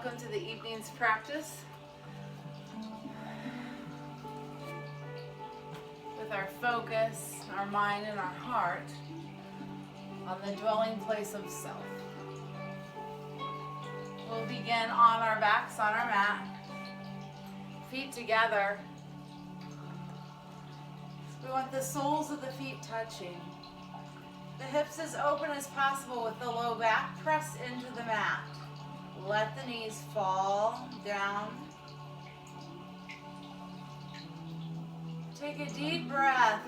Welcome to the evening's practice with our focus, our mind, and our heart on the dwelling place of self. We'll begin on our backs on our mat, feet together. We want the soles of the feet touching. The hips as open as possible with the low back. Press into the mat. Let the knees fall down. Take a deep breath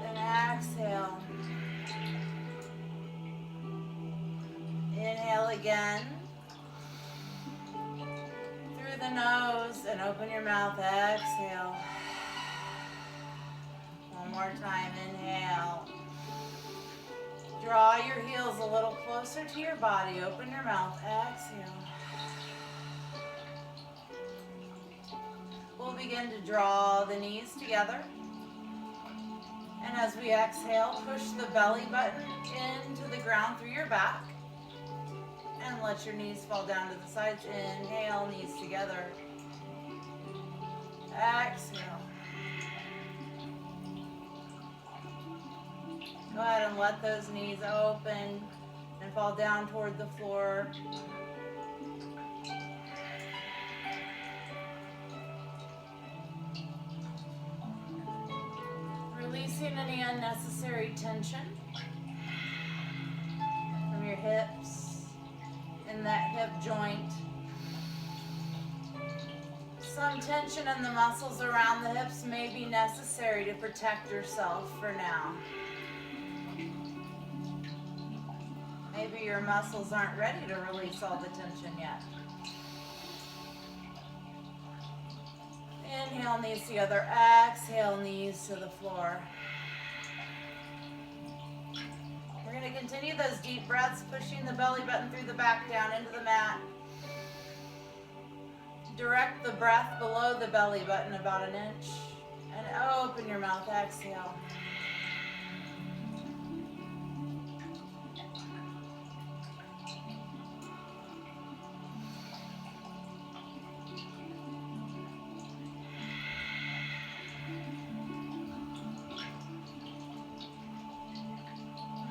and exhale. Inhale again. Through the nose and open your mouth. Exhale. One more time. Inhale. Draw your heels a little closer to your body. Open your mouth. Exhale. We'll begin to draw the knees together. And as we exhale, push the belly button into the ground through your back. And let your knees fall down to the sides. Inhale, knees together. Exhale. Go ahead and let those knees open and fall down toward the floor. Releasing any unnecessary tension from your hips and that hip joint. Some tension in the muscles around the hips may be necessary to protect yourself for now. Maybe your muscles aren't ready to release all the tension yet. Inhale, knees together. Exhale, knees to the floor. We're going to continue those deep breaths, pushing the belly button through the back down into the mat. Direct the breath below the belly button about an inch. And open your mouth. Exhale.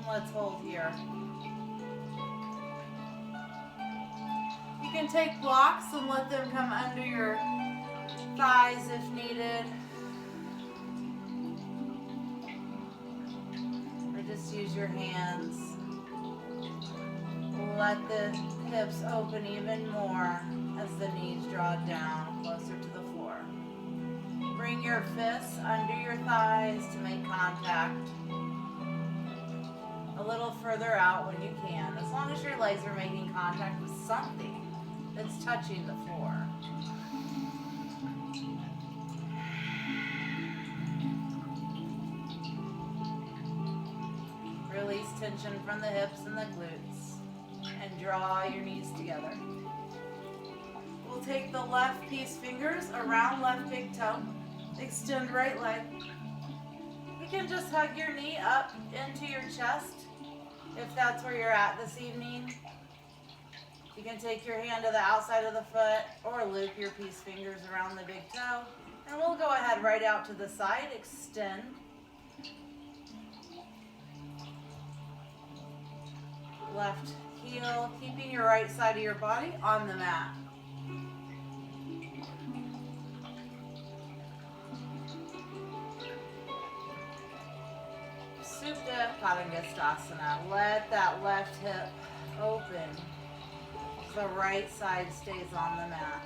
Let's hold here. You can take blocks and let them come under your thighs if needed. Or just use your hands. Let the hips open even more as the knees draw down closer to the floor. Bring your fists under your thighs to make contact. A little further out when you can, as long as your legs are making contact with something that's touching the floor. Release tension from the hips and the glutes and draw your knees together. We'll take the left peace fingers around left big toe. Extend right leg. You can just hug your knee up into your chest if that's where you're at this evening. You can take your hand to the outside of the foot or loop your peace fingers around the big toe. And we'll go ahead right out to the side, extend. Left heel, keeping your right side of your body on the mat. Supta Padangusthasana. Let that left hip open. The right side stays on the mat.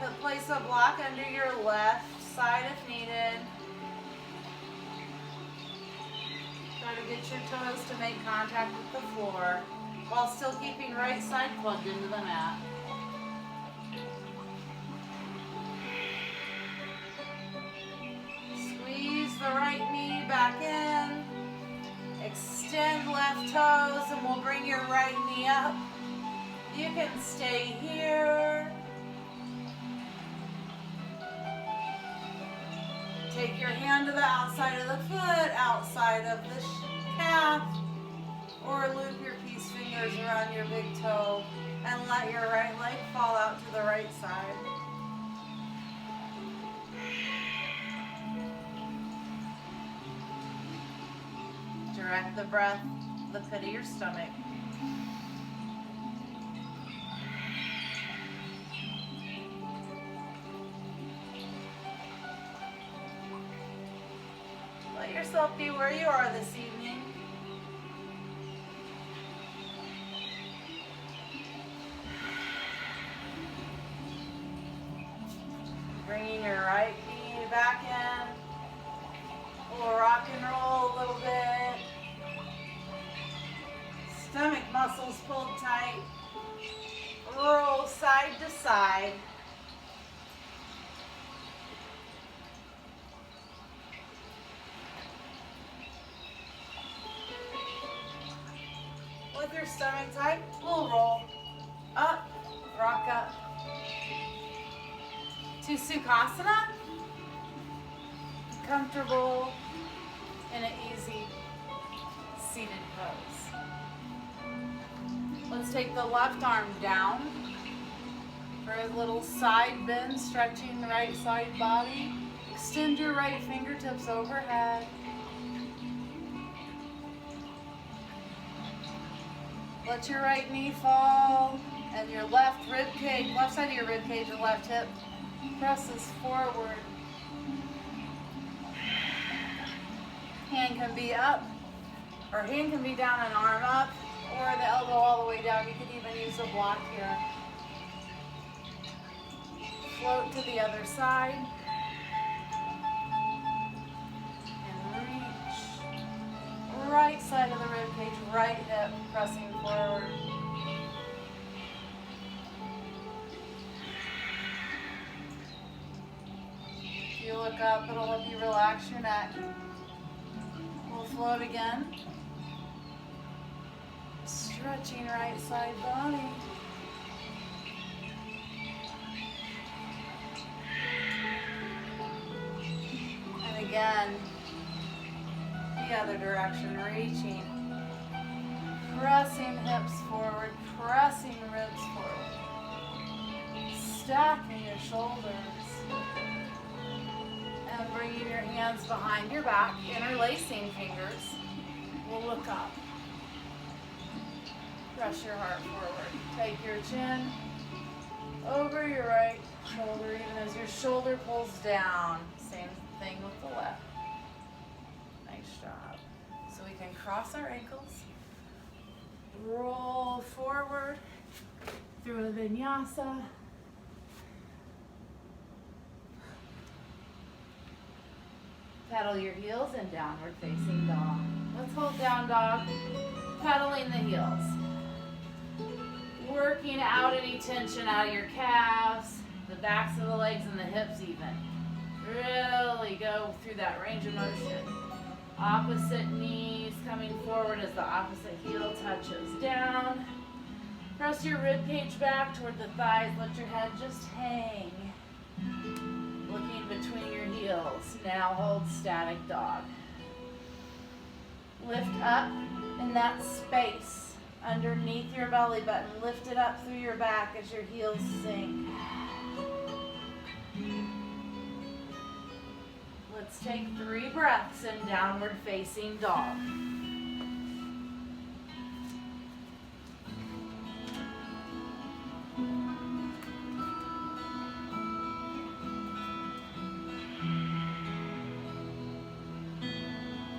And place a block under your left side if needed. Try to get your toes to make contact with the floor while still keeping right side plugged into the mat. Squeeze the right knee back in. Extend left toes and we'll bring your right knee up. You can stay here. Take your hand to the outside of the foot, outside of the calf. Or loop your peace fingers around your big toe and let your right leg fall out to the right side. Direct the breath to the pit of your stomach. Let yourself be where you are this evening. Bringing your right knee back in. We'll rock and roll a little bit. Stomach muscles pulled tight. Roll side to side. With your stomach tight, we'll roll up, rock up to Sukhasana. Comfortable in an easy seated pose. Let's take the left arm down for a little side bend, stretching the right side body. Extend your right fingertips overhead. Let your right knee fall and your left rib cage, left side of your rib cage, your left hip presses forward. Hand can be up, or hand can be down and arm up, or the elbow all the way down. You could even use a block here. Float to the other side. And reach. Right side of the rib cage, right hip pressing forward. If you look up, it'll help you relax your neck. We'll float again. Stretching right side body. And again, the other direction, reaching. Pressing hips forward, pressing ribs forward. Stacking your shoulders. And bringing your hands behind your back, interlacing fingers. We'll look up. Press your heart forward. Take your chin over your right shoulder, even as your shoulder pulls down. Same thing with the left. Nice job. So we can cross our ankles, roll forward through a vinyasa. Pedal your heels in downward facing dog. Let's hold down dog, pedaling the heels. Working out any tension out of your calves, the backs of the legs and the hips even. Really go through that range of motion. Opposite knees coming forward as the opposite heel touches down. Press your rib cage back toward the thighs, let your head just hang. Looking between your heels. Now hold static dog. Lift up in that space underneath your belly button. Lift it up through your back as your heels sink. Let's take 3 breaths in downward facing dog.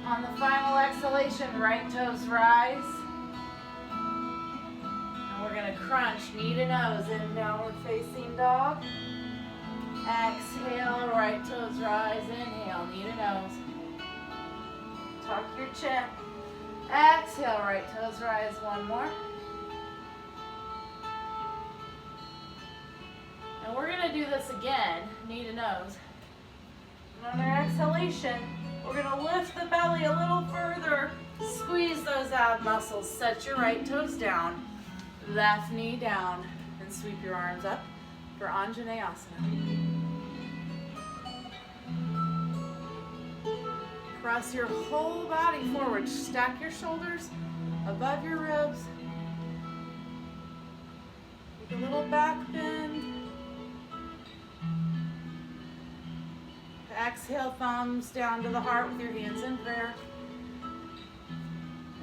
On the final exhalation, right toes rise. And we're going to crunch knee to nose in downward facing dog. Exhale, right toes rise. Inhale, knee to nose. Tuck your chin. Exhale, right toes rise. One more. And we're going to do this again, knee to nose. And on our exhalation, we're going to lift the belly a little further. Squeeze those ab muscles. Set your right toes down. Left knee down. And sweep your arms up for Anjaneyasana. Press your whole body forward. Stack your shoulders. above your ribs. Take a little back bend. Exhale, thumbs down to the heart with your hands in prayer.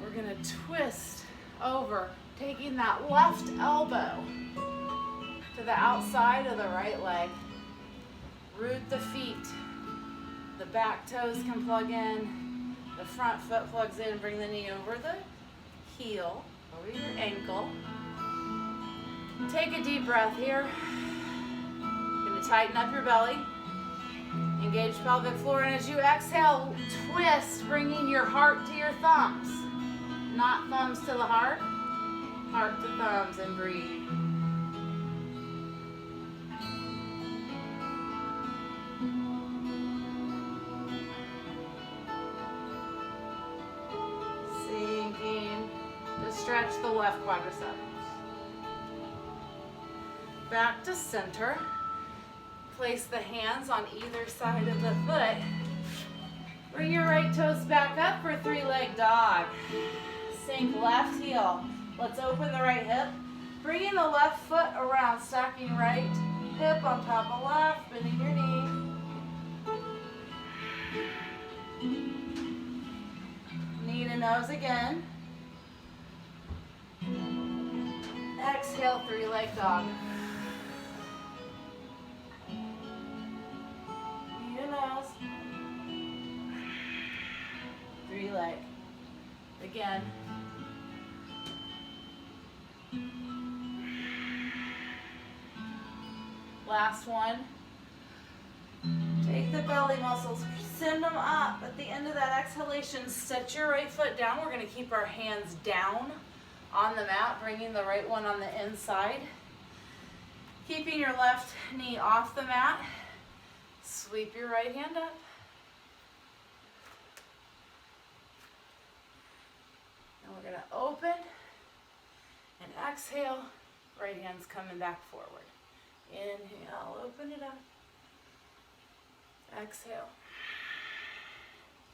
We're gonna twist over, taking that left elbow to the outside of the right leg. Root the feet. The back toes can plug in. The front foot plugs in. Bring the knee over the heel, over your ankle. Take a deep breath here. You're gonna tighten up your belly. Engage pelvic floor, and as you exhale, twist, bringing your heart to your thumbs. Not thumbs to the heart to thumbs, and breathe. Sinking to stretch the left quadriceps. Back to center. Place the hands on either side of the foot. Bring your right toes back up for three-leg dog. Sink left heel. Let's open the right hip. Bringing the left foot around, stacking right hip on top of left, bending your knee. Knee to nose again. Exhale, three-leg dog. Nose, three leg. Again. Last one. Take the belly muscles, send them up. At the end of that exhalation, set your right foot down. We're going to keep our hands down on the mat, bringing the right one on the inside. Keeping your left knee off the mat. Sweep your right hand up. And we're going to open and exhale. Right hand's coming back forward. Inhale, open it up. Exhale.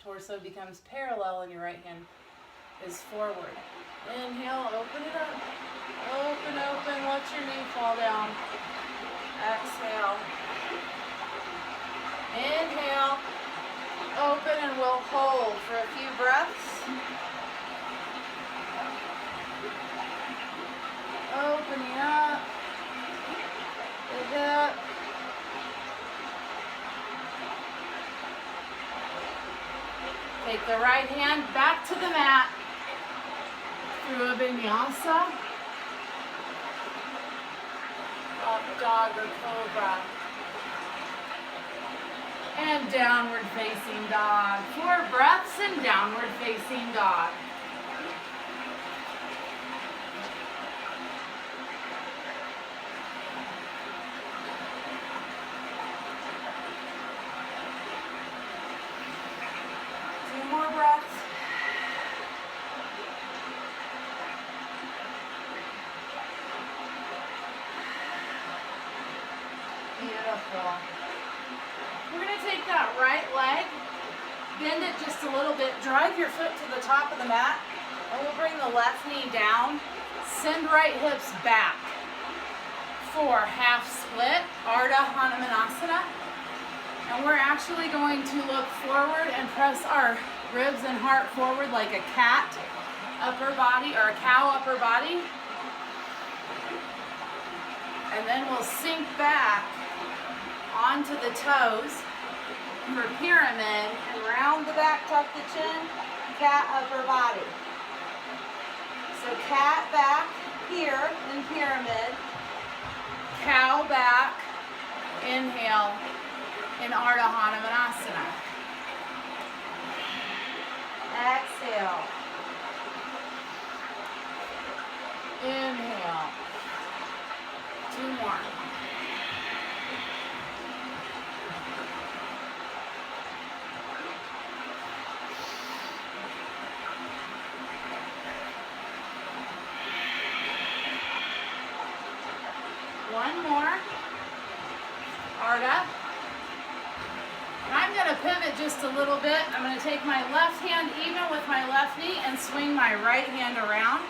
Torso becomes parallel and your right hand is forward. Inhale, open it up. Open, open, let your knee fall down. Exhale. Inhale, open, and we'll hold for a few breaths. Opening up the hip. Take the right hand back to the mat through a vinyasa. Up dog or cobra. And downward facing dog. 4 breaths in downward facing dog. Two more breaths. Beautiful. We're going to take that right leg, bend it just a little bit, drive your foot to the top of the mat, and we'll bring the left knee down, send right hips back for half split, Ardha Hanumanasana, and we're actually going to look forward and press our ribs and heart forward like a cat upper body or a cow upper body, and then we'll sink back onto the toes for pyramid and round the back, tuck the chin, cat upper body. So cat back here in pyramid, cow back, inhale in Ardha Hanumanasana. Exhale. Inhale. 2 more. One more. Ardha. And I'm going to pivot just a little bit. I'm going to take my left hand even with my left knee and swing my right hand around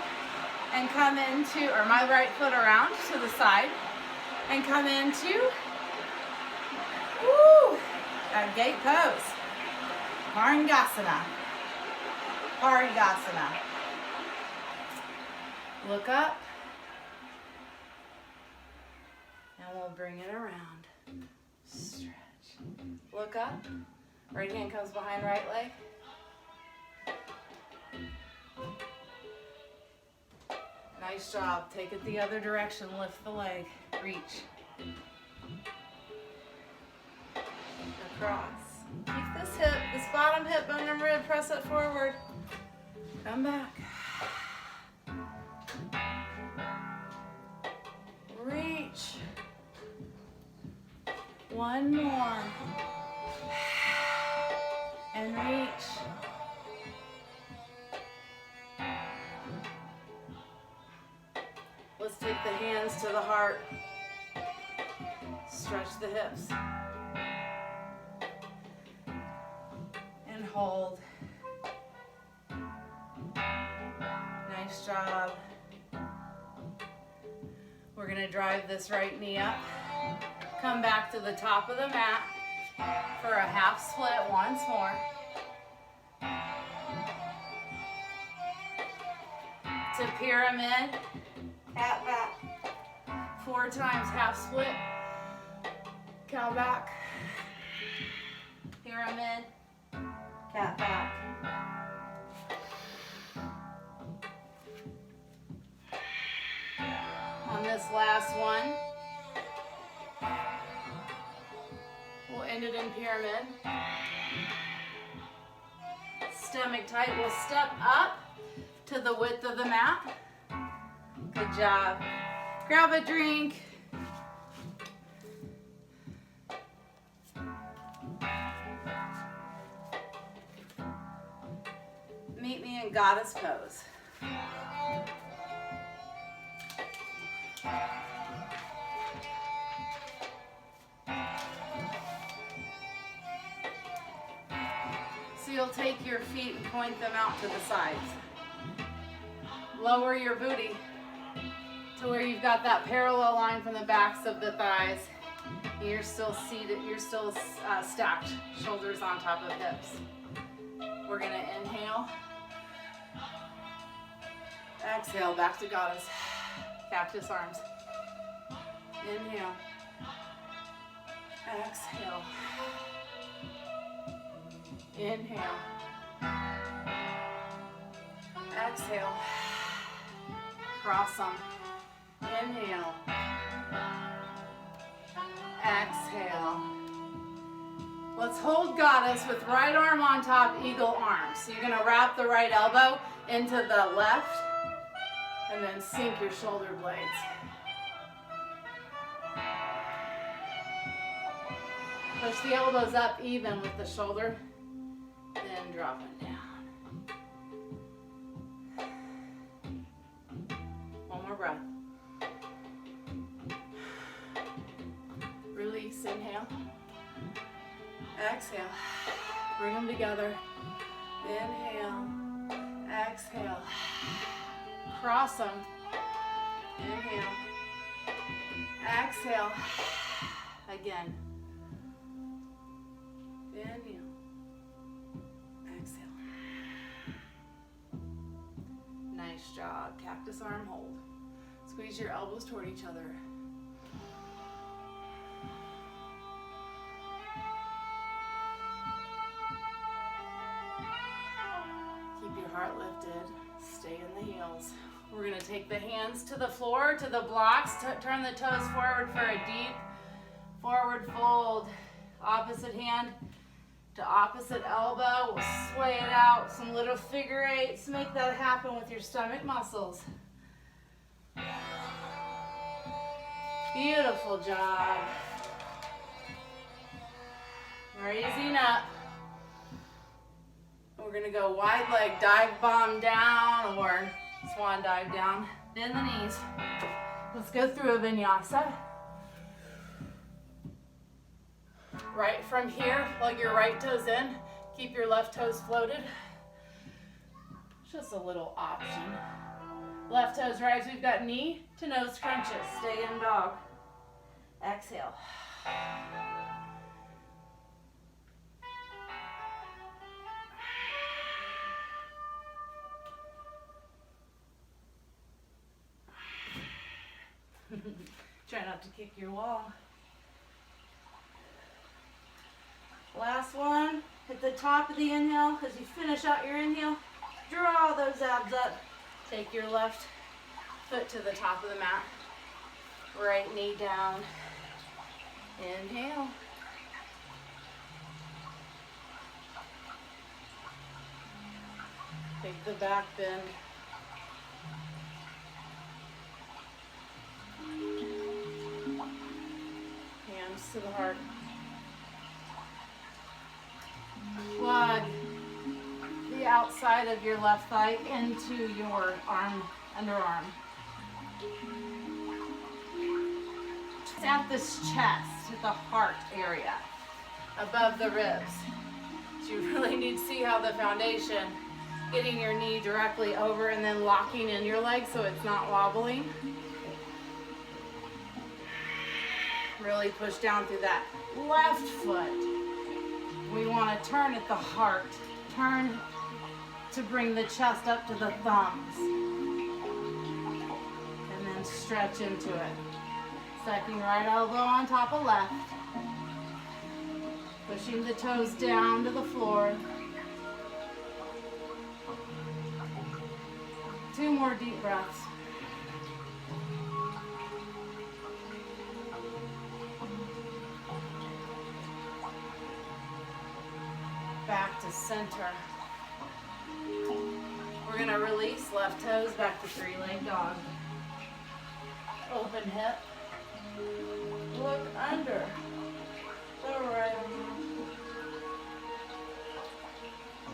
and come into, or my right foot around to the side and come into, woo, that gate pose. Paringasana. Paringasana. Look up. And we'll bring it around. Stretch. Look up. Right hand comes behind right leg. Nice job. Take it the other direction. Lift the leg. Reach. Across. Keep this hip, this bottom hip, bone and rib. Press it forward. Come back. Reach. One more. And reach. Let's take the hands to the heart. Stretch the hips. And hold. Nice job. We're going to drive this right knee up. Come back to the top of the mat for a half split once more. To pyramid, cat back. 4 times half split. Cow back. Pyramid, cat back. On this last one, we'll end it in pyramid. Stomach tight. We'll step up to the width of the mat. Good job. Grab a drink. Meet me in goddess pose. So you'll take your feet and point them out to the sides. Lower your booty to where you've got that parallel line from the backs of the thighs. You're still seated, you're still stacked, shoulders on top of hips. We're gonna inhale. Exhale, back to goddess. Cactus arms. Inhale. Exhale. Inhale. Exhale. Cross them. Inhale. Exhale. Let's hold goddess with right arm on top, eagle arm. So you're going to wrap the right elbow into the left and then sink your shoulder blades. Push the elbows up even with the shoulder, then drop it down. One more breath. Release, inhale. Exhale. Bring them together. Inhale. Exhale. Cross them. Inhale. Exhale. Again. Inhale. Exhale. Nice job. Cactus arm hold. Squeeze your elbows toward each other. Keep your heart lifted. Stay in the heels. We're going to take the hands to the floor, to the blocks. Turn the toes forward for a deep forward fold. Opposite hand to opposite elbow. We'll sway it out. Some little figure eights. Make that happen with your stomach muscles. Beautiful job. Raising up. We're going to go wide leg dive bomb down or swan dive down. Bend the knees. Let's go through a vinyasa. Right from here, plug your right toes in. Keep your left toes floated. Just a little option. Left toes rise. We've got knee to nose crunches. Stay in dog. Exhale. Try not to kick your wall. Last one. At the top of the inhale, as you finish out your inhale, draw those abs up. Take your left foot to the top of the mat. Right knee down. Inhale. Take the back bend. Hands to the heart. Plug the outside of your left thigh into your underarm. Just at this chest, at the heart area, above the ribs. So you really need to see how the foundation, getting your knee directly over and then locking in your leg so it's not wobbling. Really push down through that left foot. We want to turn at the heart. Turn to bring the chest up to the thumbs. And then stretch into it. Second right elbow on top of left. Pushing the toes down to the floor. 2 more deep breaths. Back to center. We're going to release left toes back to 3-leg dog. Open hip. Look under the right arm.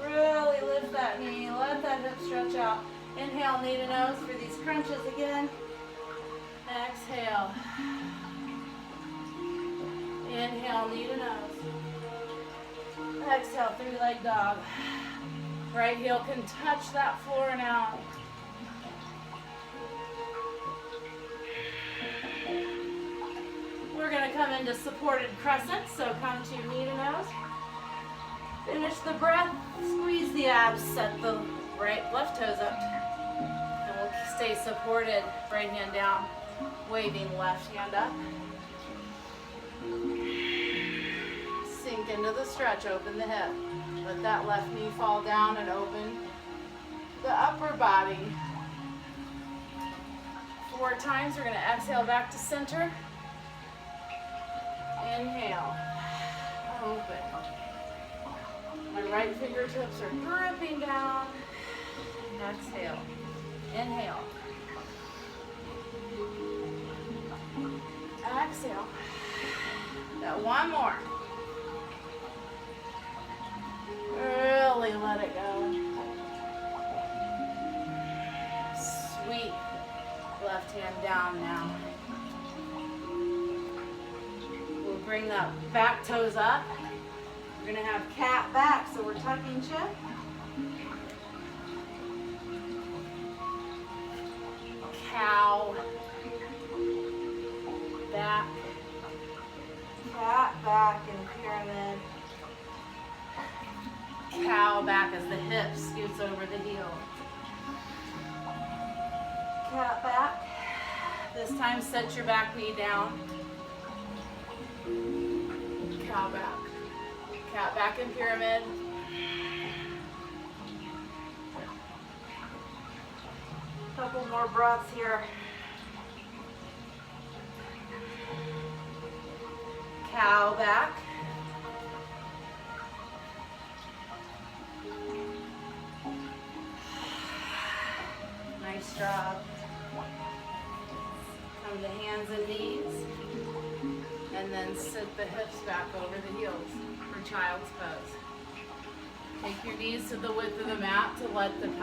Really lift that knee. Let that hip stretch out. Inhale, knee to nose for these crunches again. Exhale. Inhale, knee to nose. Exhale, 3-leg dog. Right heel can touch that floor now. We're going to come into supported crescent, so come to knee to nose. Finish the breath, squeeze the abs, set the left toes up. And we'll stay supported, right hand down, waving left hand up. Sink into the stretch, open the hip. Let that left knee fall down and open the upper body. 4 times, we're going to exhale back to center. Inhale, open. My right fingertips are gripping down. Exhale, inhale. Exhale. Got 1 more. Really let it go. Sweet. Left hand down now. We'll bring the back toes up. We're going to have cat back, so we're tucking chin. Cow. Back. Cat back in pyramid. Cow back as the hip scoots over the heel. Cat back. This time set your back knee down. Cow back. Cat back in pyramid. Couple more breaths here. Cow back. Nice job. Come to hands and knees. And then sit the hips back over the heels for child's pose. Take your knees to the width of the mat to let the